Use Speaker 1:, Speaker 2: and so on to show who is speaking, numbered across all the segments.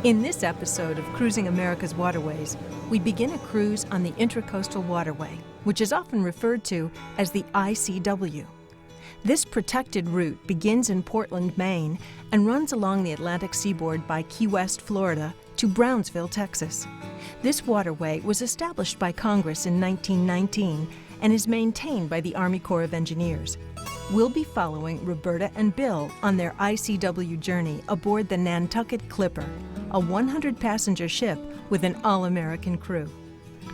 Speaker 1: In this episode of Cruising America's Waterways, we begin a cruise on the Intracoastal Waterway, which is often referred to as the ICW. This protected route begins in Portland, Maine, and runs along the Atlantic seaboard by Key West, Florida, to Brownsville, Texas. This waterway was established by Congress in 1919 and is maintained by the Army Corps of Engineers. We'll be following Roberta and Bill on their ICW journey aboard the Nantucket Clipper, a 100-passenger ship with an all-American crew.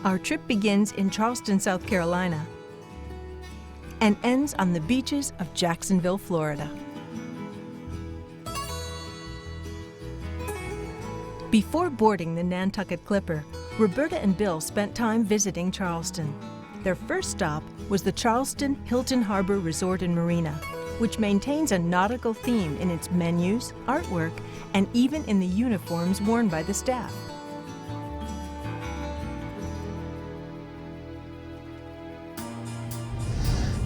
Speaker 1: Our trip begins in Charleston, South Carolina, and ends on the beaches of Jacksonville, Florida. Before boarding the Nantucket Clipper, Roberta and Bill spent time visiting Charleston. Their first stop was the Charleston Hilton Harbor Resort and Marina, which maintains a nautical theme in its menus, artwork, and even in the uniforms worn by the staff.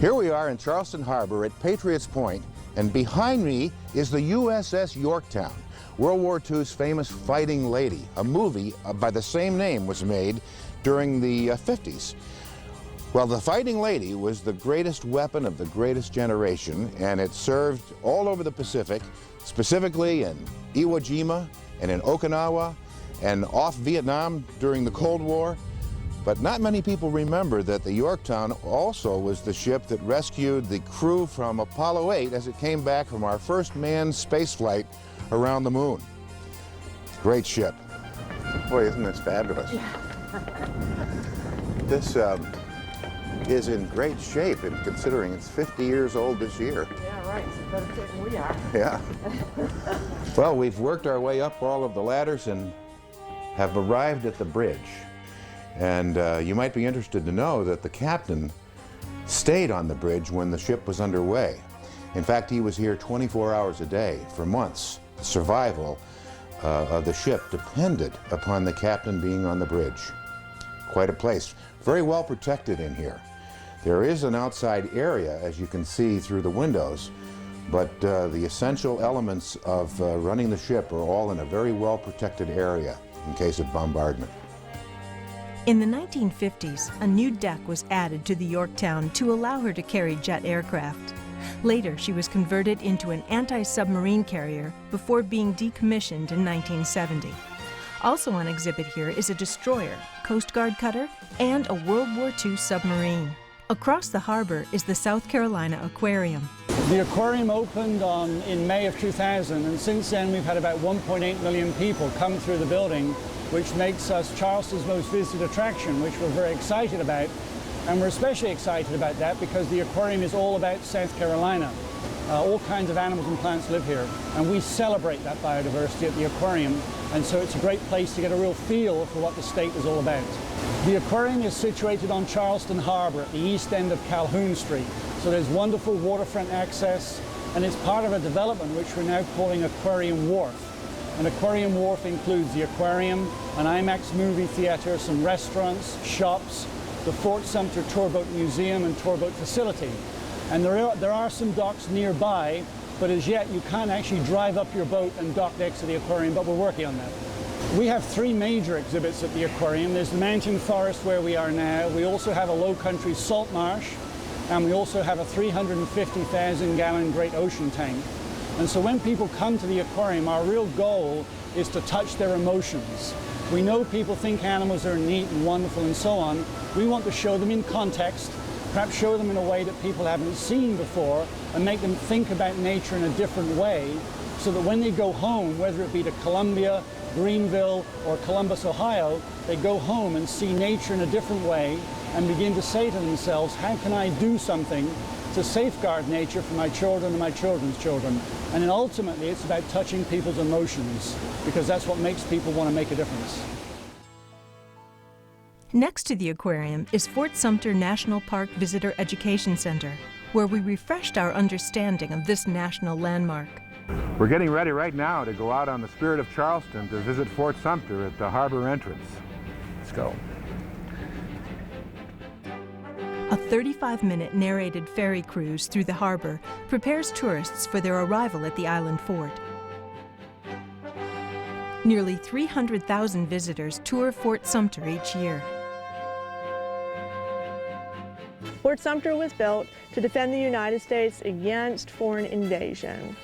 Speaker 2: Here we are in Charleston Harbor at Patriots Point, and behind me is the USS Yorktown, World War II's famous fighting lady. A movie by the same name was made during the 50s. Well, the Fighting Lady was the greatest weapon of the greatest generation, and it served all over the Pacific, specifically in Iwo Jima and in Okinawa and off Vietnam during the Cold War. But not many people remember that the Yorktown also was the ship that rescued the crew from Apollo 8 as it came back from our first manned space flight around the moon. Great ship. Boy, isn't this fabulous? Yeah. This is in great shape, and considering it's 50 years old this year.
Speaker 3: Yeah, right. It's better fit than we are.
Speaker 2: Yeah. Well, we've worked our way up all of the ladders and have arrived at the bridge. And you might be interested to know that the captain stayed on the bridge when the ship was underway. In fact, he was here 24 hours a day for months. The survival of the ship depended upon the captain being on the bridge. Quite a place. Very well protected in here. There is an outside area, as you can see through the windows, but the essential elements of running the ship are all in a very well protected area in case of bombardment.
Speaker 1: In the 1950s, a new deck was added to the Yorktown to allow her to carry jet aircraft. Later, she was converted into an anti-submarine carrier before being decommissioned in 1970. Also on exhibit here is a destroyer, Coast Guard cutter, and a World War II submarine. Across the harbor is the South Carolina Aquarium.
Speaker 4: The aquarium opened in May of 2000, and since then we've had about 1.8 million people come through the building, which makes us Charleston's most visited attraction, which we're very excited about. And we're especially excited about that because the aquarium is all about South Carolina. All kinds of animals and plants live here, and we celebrate that biodiversity at the aquarium, and so it's a great place to get a real feel for what the state is all about. The aquarium is situated on Charleston Harbor at the east end of Calhoun Street, so there's wonderful waterfront access, and it's part of a development which we're now calling Aquarium Wharf. An Aquarium Wharf includes the aquarium, an IMAX movie theater, some restaurants, shops, the Fort Sumter Tourboat Museum and Tourboat Facility. And there are some docks nearby, but as yet you can't actually drive up your boat and dock next to the aquarium, but we're working on that. We have three major exhibits at the aquarium. There's the mountain forest where we are now. We also have a low country salt marsh, and we also have a 350,000-gallon great ocean tank. And so when people come to the aquarium, our real goal is to touch their emotions. We know people think animals are neat and wonderful and so on. We want to show them in context, perhaps show them in a way that people haven't seen before, and make them think about nature in a different way, so that when they go home, whether it be to Columbia, Greenville, or Columbus, Ohio, they go home and see nature in a different way and begin to say to themselves, how can I do something to safeguard nature for my children and my children's children? And then ultimately it's about touching people's emotions, because that's what makes people want to make a difference.
Speaker 1: Next to the aquarium is Fort Sumter National Park Visitor Education Center, where we refreshed our understanding of this national landmark.
Speaker 2: We're getting ready right now to go out on the Spirit of Charleston to visit Fort Sumter at the harbor entrance. Let's go.
Speaker 1: A 35-minute narrated ferry cruise through the harbor prepares tourists for their arrival at the island fort. Nearly 300,000 visitors tour Fort Sumter each year.
Speaker 5: Fort Sumter was built to defend the United States against foreign invasion.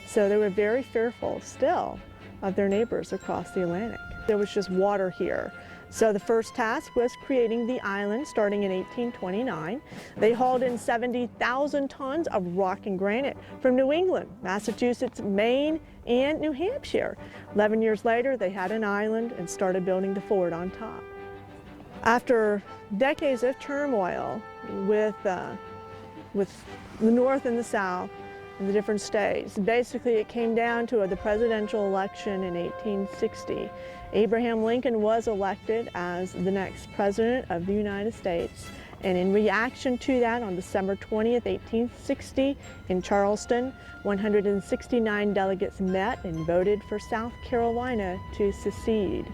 Speaker 5: So they were very fearful still of their neighbors across the Atlantic. There was just water here. So the first task was creating the island starting in 1829. They hauled in 70,000 tons of rock and granite from New England, Massachusetts, Maine, and New Hampshire. 11 years later, they had an island and started building the fort on top. After decades of turmoil with the North and the South and the different states, basically it came down to the presidential election in 1860. Abraham Lincoln was elected as the next president of the United States. And in reaction to that, on December 20th, 1860, in Charleston, 169 delegates met and voted for South Carolina to secede.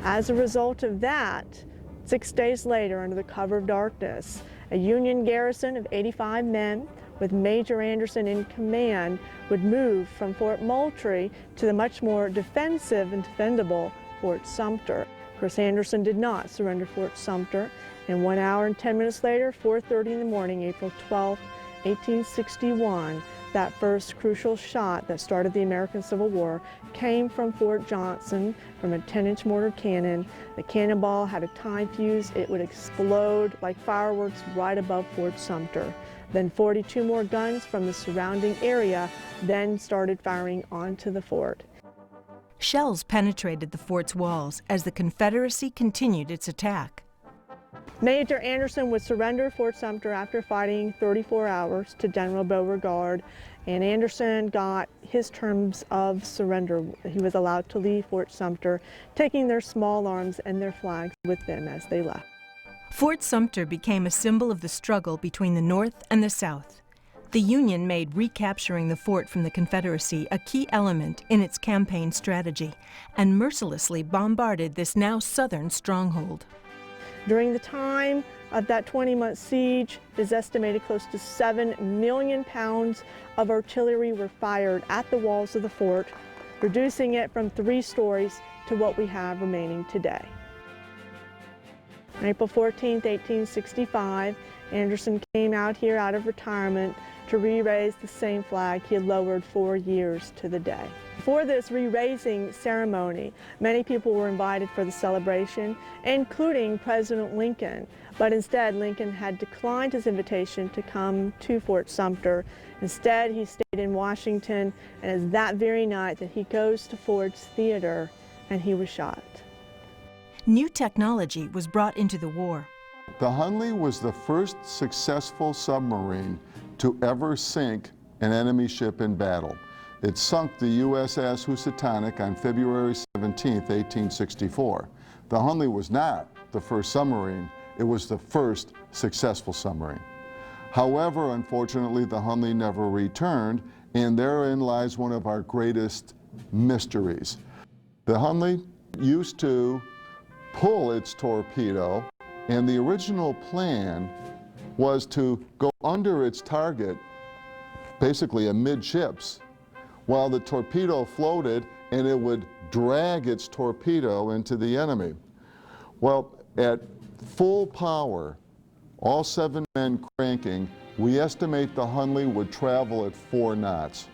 Speaker 5: As a result of that, 6 days later, under the cover of darkness, a Union garrison of 85 men with Major Anderson in command would move from Fort Moultrie to the much more defensive and defendable Fort Sumter. Chris Anderson did not surrender Fort Sumter, and 1 hour and 10 minutes later, 4:30 in the morning, April 12, 1861, that first crucial shot that started the American Civil War came from Fort Johnson from a 10-inch mortar cannon. The cannonball had a time fuse. It would explode like fireworks right above Fort Sumter. Then 42 more guns from the surrounding area then started firing onto the fort.
Speaker 1: Shells penetrated the fort's walls as the Confederacy continued its attack.
Speaker 5: Major Anderson would surrender Fort Sumter after fighting 34 hours to General Beauregard, and Anderson got his terms of surrender. He was allowed to leave Fort Sumter, taking their small arms and their flags with them as they left.
Speaker 1: Fort Sumter became a symbol of the struggle between the North and the South. The Union made recapturing the fort from the Confederacy a key element in its campaign strategy and mercilessly bombarded this now Southern stronghold.
Speaker 5: During the time of that 20-month siege, it is estimated close to 7 million pounds of artillery were fired at the walls of the fort, reducing it from 3 stories to what we have remaining today. On April 14, 1865, Anderson came out here out of retirement to re-raise the same flag he had lowered 4 years to the day. For this re-raising ceremony, many people were invited for the celebration, including President Lincoln. But instead, Lincoln had declined his invitation to come to Fort Sumter. Instead, he stayed in Washington, and it's that very night that he goes to Ford's Theater and he was shot.
Speaker 1: New technology was brought into the war.
Speaker 6: The Hunley was the first successful submarine to ever sink an enemy ship in battle. It sunk the USS Housatonic on February 17, 1864. The Hunley was not the first submarine, it was the first successful submarine. However, unfortunately, the Hunley never returned, and therein lies one of our greatest mysteries. The Hunley used to pull its torpedo, and the original plan was to go under its target, basically amidships, while the torpedo floated and it would drag its torpedo into the enemy. Well, at full power, all 7 men cranking, we estimate the Hunley would travel at 4 knots.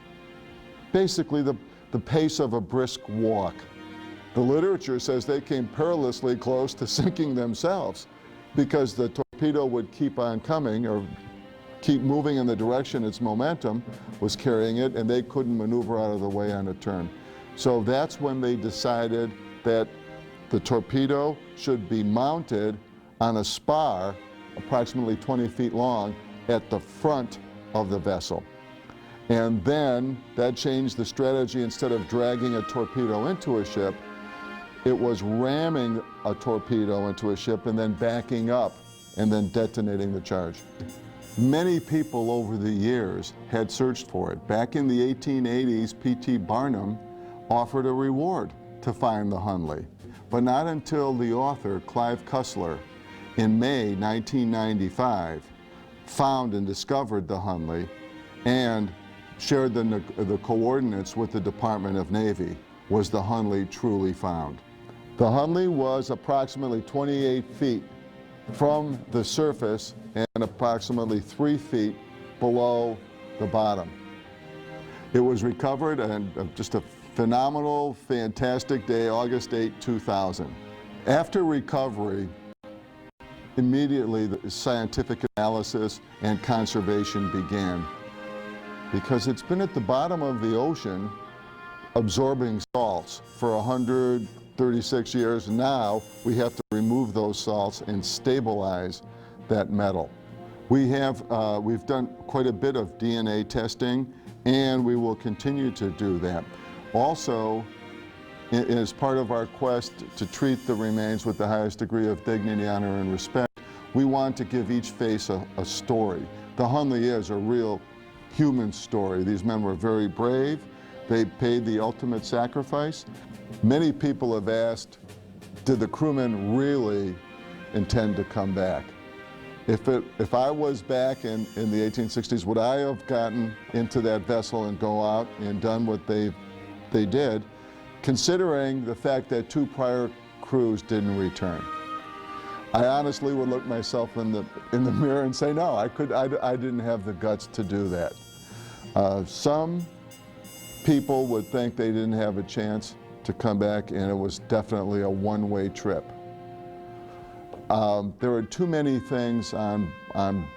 Speaker 6: Basically the pace of a brisk walk. The literature says they came perilously close to sinking themselves because the torpedo would keep on coming or keep moving in the direction its momentum was carrying it, and they couldn't maneuver out of the way on a turn. So that's when they decided that the torpedo should be mounted on a spar approximately 20 feet long at the front of the vessel. And then that changed the strategy. Instead of dragging a torpedo into a ship, it was ramming a torpedo into a ship and then backing up and then detonating the charge. Many people over the years had searched for it. Back in the 1880s, P.T. Barnum offered a reward to find the Hunley, but not until the author, Clive Cussler, in May 1995, found and discovered the Hunley and shared the coordinates with the Department of Navy. was the Hunley truly found. The Hunley was approximately 28 feet from the surface and approximately 3 feet below the bottom. It was recovered and just a phenomenal, fantastic day, August 8, 2000. After recovery, immediately the scientific analysis and conservation began, because it's been at the bottom of the ocean absorbing salts for 136 years. Now we have to remove those salts and stabilize that metal. We've done quite a bit of DNA testing, and we will continue to do that. Also, as part of our quest to treat the remains with the highest degree of dignity, honor, and respect, we want to give each face a story. The Hunley is a real human story. These men were very brave. They paid the ultimate sacrifice. Many people have asked, did the crewmen really intend to come back? If I was back in the 1860s, would I have gotten into that vessel and go out and done what they did, considering the fact that 2 prior crews didn't return? I honestly would look myself in the mirror and say, no, I didn't have the guts to do that. Some people would think they didn't have a chance to come back, and it was definitely a one-way trip. There were too many things on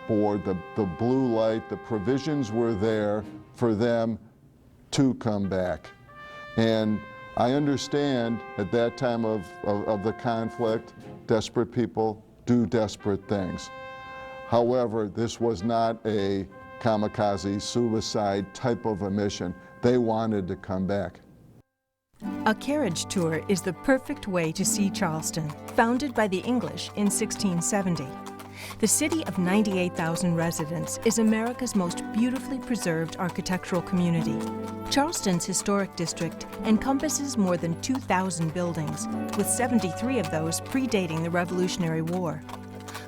Speaker 6: board. The blue light, the provisions were there for them to come back. And I understand at that time of the conflict, desperate people do desperate things. However, this was not a kamikaze suicide type of a mission. They wanted to come back.
Speaker 1: A carriage tour is the perfect way to see Charleston, founded by the English in 1670. The city of 98,000 residents is America's most beautifully preserved architectural community. Charleston's historic district encompasses more than 2,000 buildings, with 73 of those predating the Revolutionary War.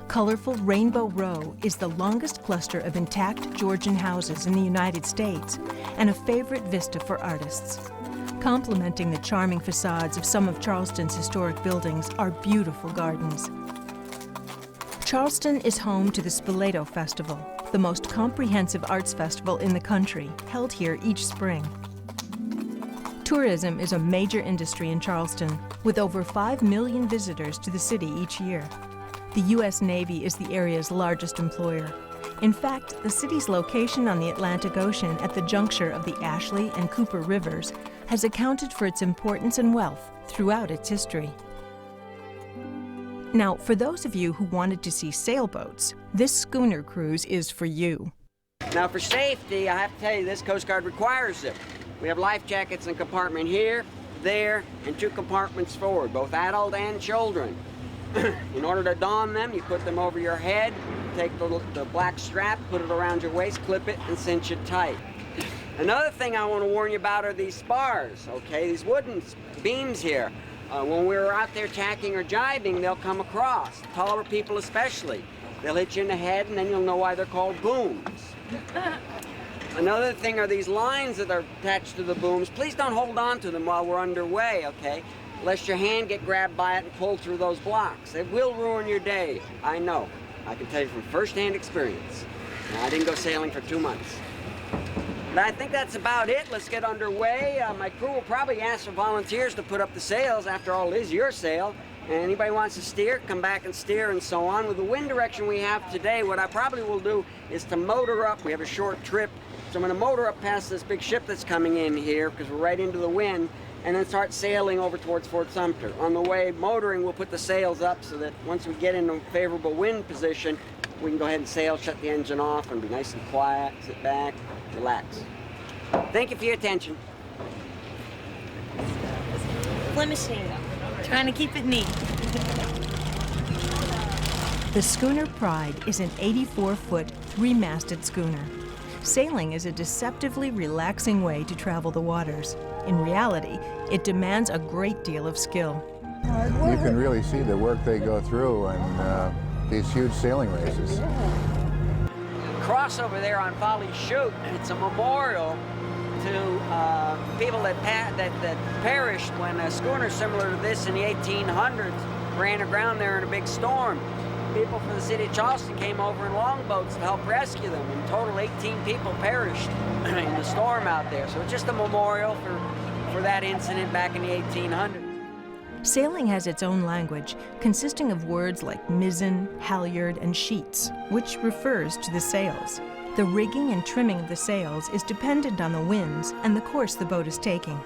Speaker 1: Colorful Rainbow Row is the longest cluster of intact Georgian houses in the United States and a favorite vista for artists. Complementing the charming facades of some of Charleston's historic buildings are beautiful gardens. Charleston is home to the Spoleto Festival, the most comprehensive arts festival in the country, held here each spring. Tourism is a major industry in Charleston, with over 5 million visitors to the city each year. The U.S. Navy is the area's largest employer. In fact, the city's location on the Atlantic Ocean at the juncture of the Ashley and Cooper Rivers has accounted for its importance and wealth throughout its history. Now, for those of you who wanted to see sailboats, this schooner cruise is for you.
Speaker 3: Now, for safety, I have to tell you, this Coast Guard requires it. We have life jackets in compartment here, there, and 2 compartments forward, both adult and children. In order to don them, you put them over your head, take the black strap, put it around your waist, clip it, and cinch it tight. Another thing I want to warn you about are these spars, okay? These wooden beams here. When we're out there tacking or jibing, they'll come across, taller people especially. They'll hit you in the head, and then you'll know why they're called booms. Another thing are these lines that are attached to the booms. Please don't hold on to them while we're underway, okay? Lest your hand get grabbed by it and pulled through those blocks. It will ruin your day, I know. I can tell you from first-hand experience. Now, I didn't go sailing for 2 months. But I think that's about it. Let's get underway. My crew will probably ask for volunteers to put up the sails. After all, it is your sail. And anybody wants to steer, come back and steer and so on. With the wind direction we have today, what I probably will do is to motor up. We have a short trip. So I'm going to motor up past this big ship that's coming in here because we're right into the wind, and then start sailing over towards Fort Sumter. On the way motoring, we'll put the sails up so that once we get in a favorable wind position, we can go ahead and sail, shut the engine off, and be nice and quiet, sit back, relax. Thank you for your attention.
Speaker 7: Flemishing, trying to keep it neat.
Speaker 1: The schooner Pride is an 84-foot, 3-masted schooner. Sailing is a deceptively relaxing way to travel the waters. In reality, it demands a great deal of skill.
Speaker 2: You can really see the work they go through on these huge sailing races.
Speaker 3: Cross over there on Folly Chute, it's a memorial to people that perished when a schooner similar to this in the 1800s ran aground there in a big storm. People from the city of Charleston came over in longboats to help rescue them. In total, 18 people perished in the storm out there. So it's just a memorial for that incident back in the 1800s.
Speaker 1: Sailing has its own language, consisting of words like mizzen, halyard, and sheets, which refers to the sails. The rigging and trimming of the sails is dependent on the winds and the course the boat is taking.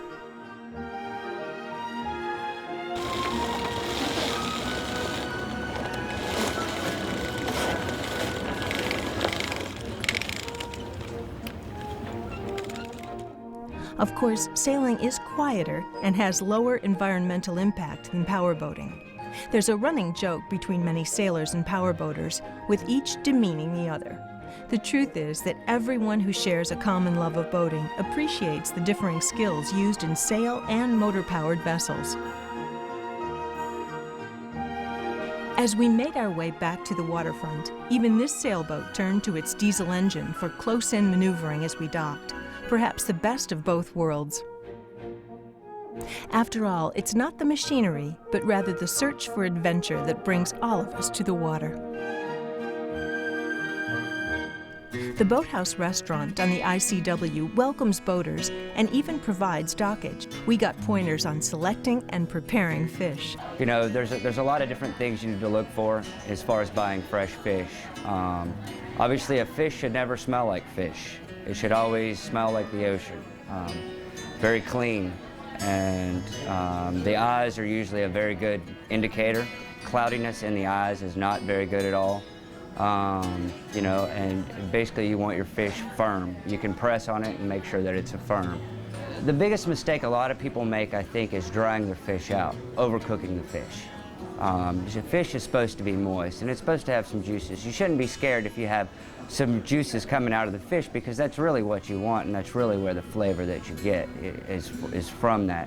Speaker 1: Of course, sailing is quieter and has lower environmental impact than powerboating. There's a running joke between many sailors and powerboaters, with each demeaning the other. The truth is that everyone who shares a common love of boating appreciates the differing skills used in sail and motor-powered vessels. As we made our way back to the waterfront, even this sailboat turned to its diesel engine for close-in maneuvering as we docked. Perhaps the best of both worlds. After all, it's not the machinery, but rather the search for adventure that brings all of us to the water. The Boathouse restaurant on the ICW welcomes boaters and even provides dockage. We got pointers on selecting and preparing fish.
Speaker 8: You know, there's a lot of different things you need to look for as far as buying fresh fish. Obviously, a fish should never smell like fish. It should always smell like the ocean, very clean, and the eyes are usually a very good indicator. Cloudiness in the eyes is not very good at all, you know, and basically you want your fish firm. You can press on it and make sure that it's firm. The biggest mistake a lot of people make, I think, is drying their fish out, overcooking the fish. The fish is supposed to be moist, and it's supposed to have some juices. You shouldn't be scared if you have some juices coming out of the fish, because that's really what you want, and that's really where the flavor that you get is from that.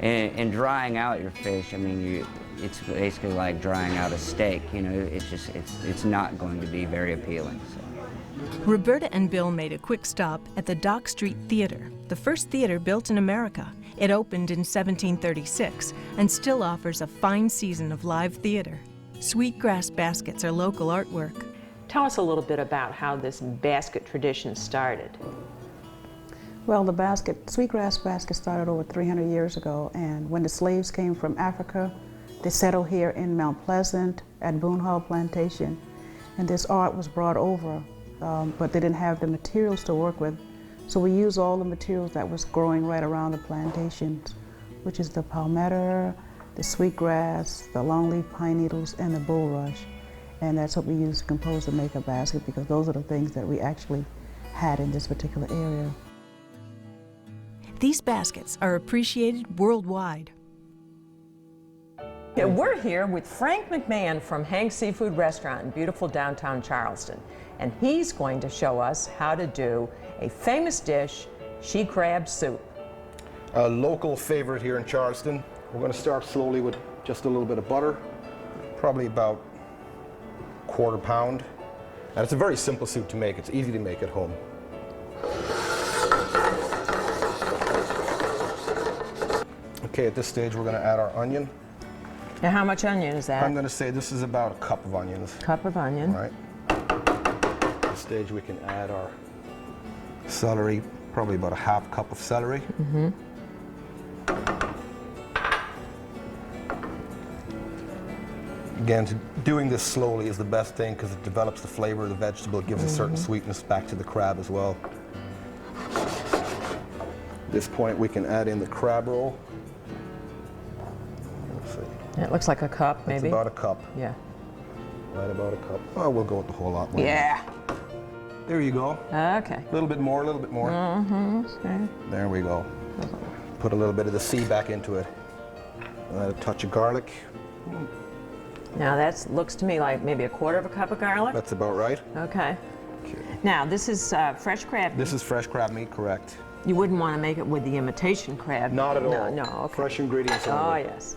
Speaker 8: And drying out your fish, I mean, it's basically like drying out a steak. You know, it's not going to be very appealing. So.
Speaker 1: Roberta and Bill made a quick stop at the Dock Street Theater, the first theater built in America. It opened in 1736 and still offers a fine season of live theater. Sweetgrass baskets are local artwork.
Speaker 9: Tell us a little bit about how this basket tradition started.
Speaker 10: Well, the sweetgrass basket started over 300 years ago, and when the slaves came from Africa, they settled here in Mount Pleasant at Boone Hall Plantation, and this art was brought over, but they didn't have the materials to work with. So we used all the materials that was growing right around the plantations, which is the palmetto, the sweetgrass, the longleaf pine needles, and the bulrush. And that's what we used to compose the makeup basket, because those are the things that we actually had in this particular area.
Speaker 1: These baskets are appreciated worldwide.
Speaker 9: Yeah, we're here with Frank McMahon from Hank's Seafood Restaurant in beautiful downtown Charleston. And he's going to show us how to do a famous dish, she crab soup.
Speaker 11: A local favorite here in Charleston. We're going to start slowly with just a little bit of butter, probably about quarter pound. And it's a very simple soup to make. It's easy to make at home. Okay, at this stage we're going to add our onion.
Speaker 9: Now, how much onion is that?
Speaker 11: I'm going to say this is about a cup of onions.
Speaker 9: Cup of onion.
Speaker 11: All right. At this stage we can add our celery, probably about a half cup of celery.
Speaker 9: Mm-hmm.
Speaker 11: Again, doing this slowly is the best thing, because it develops the flavor of the vegetable. It gives a certain sweetness back to the crab as well. At this point we can add in the crab roll. Let's see.
Speaker 9: It looks like a cup, maybe?
Speaker 11: It's about a cup.
Speaker 9: Yeah.
Speaker 11: Right about a cup. Oh, we'll go with the whole lot.
Speaker 9: Yeah.
Speaker 11: There you go.
Speaker 9: Okay.
Speaker 11: A little bit more, a little bit more.
Speaker 9: Mm-hmm. Okay.
Speaker 11: There we go. Put a little bit of the sea back into it. Add a touch of garlic.
Speaker 9: Now that looks to me like maybe a quarter of a cup of garlic.
Speaker 11: That's about right.
Speaker 9: Okay. Now this is fresh crab meat.
Speaker 11: This is fresh crab meat, correct.
Speaker 9: You wouldn't want to make it with the imitation crab.
Speaker 11: Not at all.
Speaker 9: No, okay.
Speaker 11: Fresh ingredients only.
Speaker 9: Oh, yes.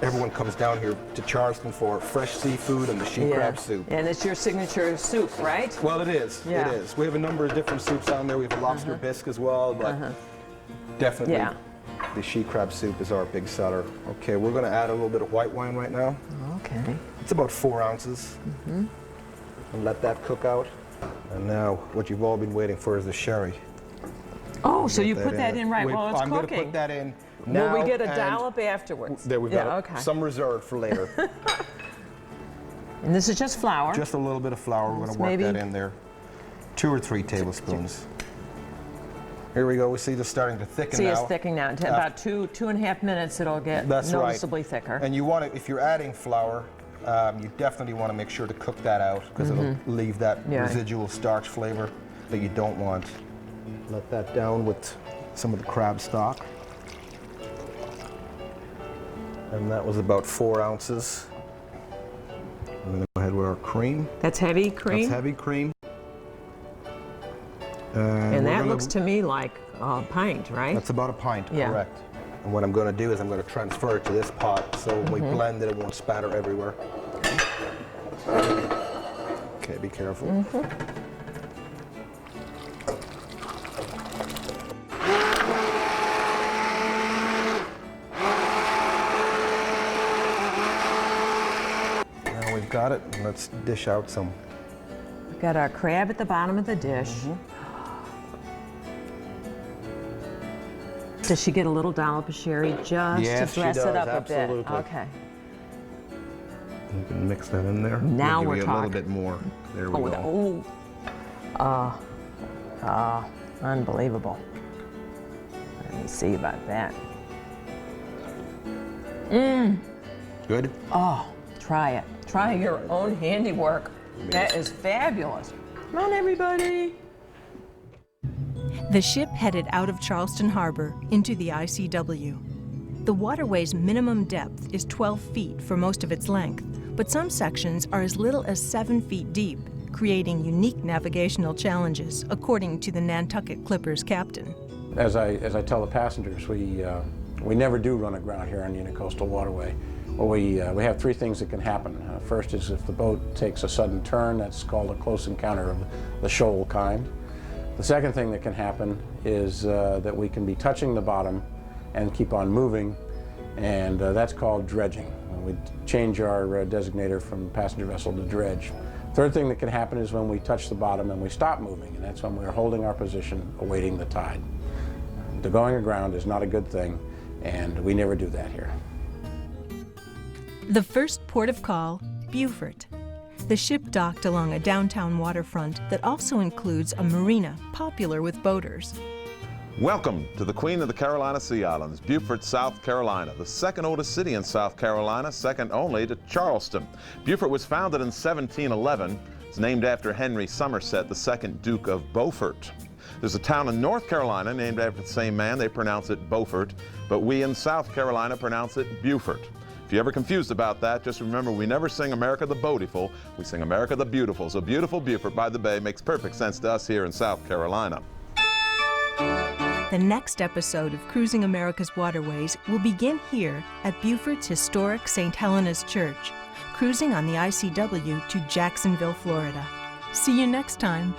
Speaker 11: everyone comes down here to Charleston for fresh seafood and the she crab soup.
Speaker 9: And it's your signature soup, right?
Speaker 11: Well, it is.
Speaker 9: Yeah.
Speaker 11: It is. We have a number of different soups down there. We have a lobster bisque as well, but definitely the she crab soup is our big seller. Okay, we're going to add a little bit of white wine right now.
Speaker 9: Okay.
Speaker 11: It's about 4 ounces. And let that cook out. And now what you've all been waiting for is the sherry.
Speaker 9: Oh, so you put that in right while it's
Speaker 11: I'm
Speaker 9: cooking?
Speaker 11: going to put that in now.
Speaker 9: Will we get a dollop afterwards?
Speaker 11: There we go. Some reserved for later.
Speaker 9: And this is just flour?
Speaker 11: Just a little bit of flour. We're going to work that in there. 2 or 3 tablespoons. Here we go. We see this starting to thicken now.
Speaker 9: See, it's thickening now. In about 2.5 minutes, it'll get noticeably thicker.
Speaker 11: And you want to, if you're adding flour, you definitely want to make sure to cook that out because it'll leave that residual starch flavor that you don't want. Let that down with some of the crab stock. And that was about 4 ounces. I'm going to go ahead with our cream.
Speaker 9: That's heavy cream?
Speaker 11: That's heavy cream.
Speaker 9: And that looks to me like a pint, right?
Speaker 11: That's about a pint, correct. And what I'm going to do is I'm going to transfer it to this pot so when we blend it, it won't spatter everywhere. Okay, be careful. Now we've got it. Let's dish out some.
Speaker 9: We've got our crab at the bottom of the dish. Does she get a little dollop of sherry just to dress it up a bit? Okay.
Speaker 11: You can mix that in there.
Speaker 9: Now we're talking.
Speaker 11: A little bit more. There we go.
Speaker 9: Unbelievable. Let me see about that.
Speaker 11: Good?
Speaker 9: Oh, try it. Try your own handiwork. That is fabulous. Come on, everybody.
Speaker 1: The ship headed out of Charleston Harbor into the ICW. The waterway's minimum depth is 12 feet for most of its length, but some sections are as little as 7 feet deep, creating unique navigational challenges, according to the Nantucket Clipper's captain.
Speaker 12: As I tell the passengers, we never do run aground here on the Intracoastal Waterway. Well, we have 3 things that can happen. First is if the boat takes a sudden turn, that's called a close encounter of the shoal kind. The second thing that can happen is that we can be touching the bottom and keep on moving, and that's called dredging. We change our designator from passenger vessel to dredge. Third thing that can happen is when we touch the bottom and we stop moving, and that's when we're holding our position awaiting the tide. The going aground is not a good thing, and we never do that here.
Speaker 1: The first port of call, Beaufort. The ship docked along a downtown waterfront that also includes a marina popular with boaters.
Speaker 13: Welcome to the Queen of the Carolina Sea Islands, Beaufort, South Carolina, the second oldest city in South Carolina, second only to Charleston. Beaufort was founded in 1711. It's named after Henry Somerset, the second Duke of Beaufort. There's a town in North Carolina named after the same man. They pronounce it Beaufort, but we in South Carolina pronounce it Beaufort. If you're ever confused about that, just remember we never sing America the Beautiful, we sing America the Beautiful. So beautiful Beaufort by the Bay makes perfect sense to us here in South Carolina.
Speaker 1: The next episode of Cruising America's Waterways will begin here at Beaufort's historic St. Helena's Church, cruising on the ICW to Jacksonville, Florida. See you next time.